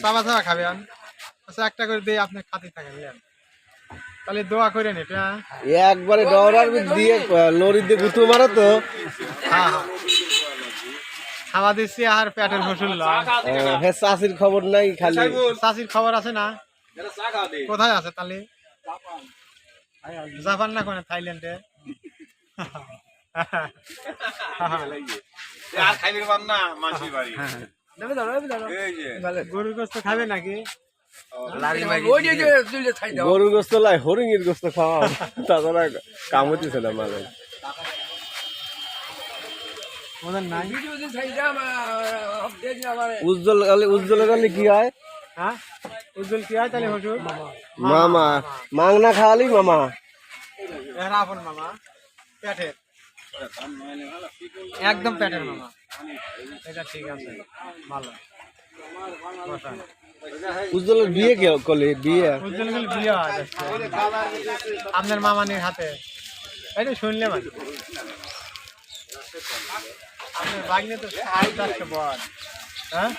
চাবা চাবা খাবেন। আচ্ছা একটা করে দিয়ে আপনি খাতে থাকেন তাহলে দোয়া করেন এটা একবারে ডরার দিয়ে লরি দিয়ে গুঁতো মারো তো। হ্যাঁ হ্যাঁ খাওয়া দিচ্ছি আর পেটের ফসল হ্যাঁ চাষির খবর নাই, খালি চাষির খবর আছে না? কোথায় আছে তাহলে? জাপান না কোন থাইল্যান্ডে? গরুর গোস্ত খাবে নাকি? গরুর গোস্ত লাই হরিণের গোস্ত খাওয়া তাছাড়া কাম হচ্ছে না মাঝে। উজ্জ্বলের গালি কি হয়? হ্যাঁ উজ্জ্বল কি হয় তাহলে? হসুর মামা মাংনা খাওয়ালি মামা, আপন মামা পেটের একদম পেটের মামা। এটা ঠিক আছে, ভালো। উজ্জ্বলের বিয়ে কে করলে? বিয়ে উজ্জ্বল গেলে বিয়ে হয় আপনার মামানির হাতে। এই শুনলে মানে আপনার বাগনে তো বল। হ্যাঁ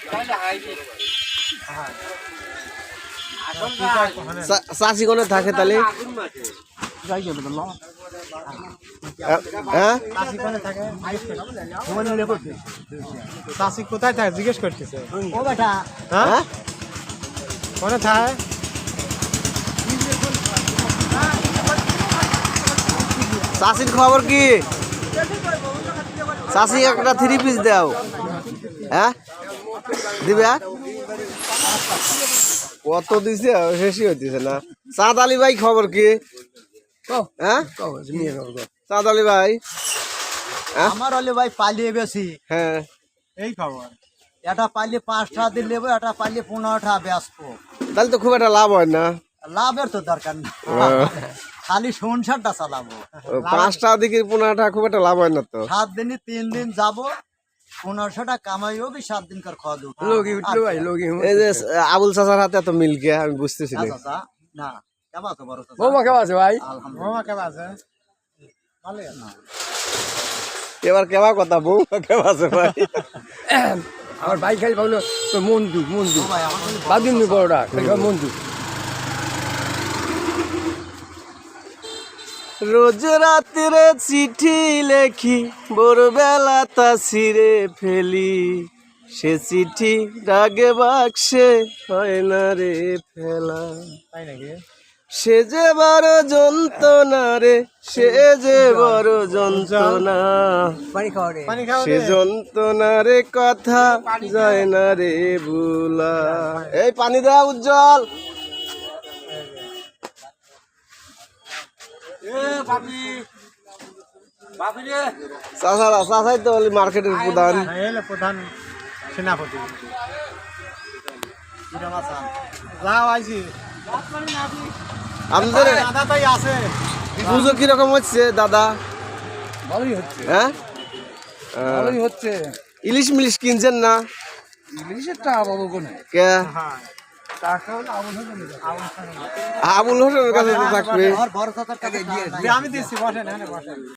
চাষি কোনে থাকে তাহলে? হ্যাঁ চাষি কোথায় থাকে জিজ্ঞেস করতেছে। হ্যাঁ কোনে থাকে? চাষির খবর কি? চাষি একটা 3 পিস দাও। হ্যাঁ দিবে কত দিছে? শেষই হইতেছে না। চাঁদ আলী ভাই খবর কি? হ্যাঁ চাঁদ আলী ভাই, আমার হলে ভাই পালিয়ে বেশি। হ্যাঁ এই খবর। এটা পাইলে 5 টাকা দিয়ে নেবো, এটা পাইলে 15 টাকা বেচবো। তাহলে তো খুব একটা লাভ হয় না। লাভের তো দরকার নেই, খালি সংসারটা চালাবো। 5 টাকা দিকে 15 টাকা খুব একটা লাভ হয় না তো। 7 দিনে 3 দিন যাবো, 1500 টাকা কামাই হবে, 7 দিন কার খাওয়া দেবো। এই যে আবুল চাচার হাতে এত মিলকে আমি বুঝতেছি না। না কেমন আছে বড় চাচা? বৌমা কেমন আছে ভাই? মামা কেমন আছে? ভালো না? এবার কেমন কথা? বৌমা কেমন আছে ভাই? আমার ভাই খালি ভাবলো তো মন্দু বাদিন বড়টা মন্দু। রোজ রাত্রে চিঠি লেখি, ভোরবেলা তা ছিঁড়ে ফেলি, সে চিঠি রাগে বাক্সে হয় না রে ফেলা। তাই নাকি? সে যে বড় যন্ত্রণা রে, সে যে বড় যন্ত্রণা, সে যন্ত্রণারে কথা যায় না রে ভুলা। এই পানি দেওয়া উজ্জ্বল। চাচাই তো মার্কেটের প্রধান। প্রধান সেনাপতি। যাও আইছি। আমাদের দাদা তাই আছে। পুজো কিরকম হচ্ছে দাদা? ভালোই হচ্ছে, হ্যাঁ ভালোই হচ্ছে। ইলিশ মিলিশ কিনছেন না? ইলিশের টাকা পাবো কোনে? কে? টাকা হলে আবুল হোসেনের কাছে তো থাকবে। আমার বড় চাচার কাছে আমি দিচ্ছি, বসেন।